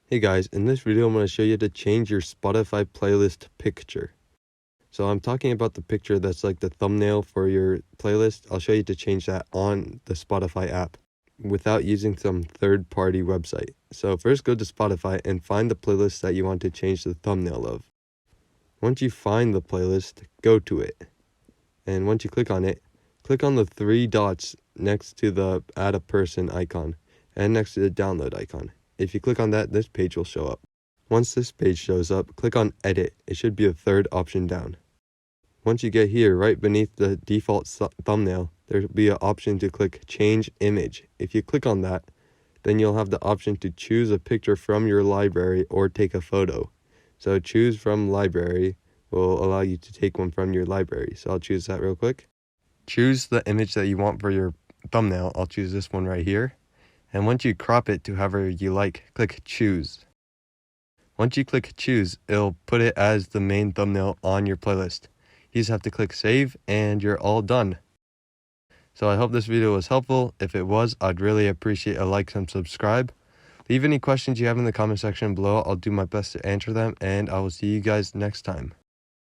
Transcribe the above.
Hey guys, in this video I'm going to show you how to change your Spotify playlist picture. So I'm talking about the picture that's like the thumbnail for your playlist. I'll show you to change that on the Spotify app without using some third-party website. So first go to Spotify and find the playlist that you want to change the thumbnail of. Once you find the playlist, go to it. And once you click on it, click on the three dots next to the Add a Person icon and next to the download icon. If you click on that, this page will show up. Once this page shows up, click on Edit. It should be the third option down. Once you get here, right beneath the default thumbnail, there will be an option to click Change Image. If you click on that, then you'll have the option to choose a picture from your library or take a photo. So choose from library will allow you to take one from your library. So I'll choose that real quick. Choose the image that you want for your thumbnail. I'll choose this one right here. And once you crop it to however you like, click Choose. Once you click Choose, it'll put it as the main thumbnail on your playlist. You just have to click Save and you're all done. So I hope this video was helpful. If it was, I'd really appreciate a like and subscribe. Leave any questions you have in the comment section below. I'll do my best to answer them, and I will see you guys next time.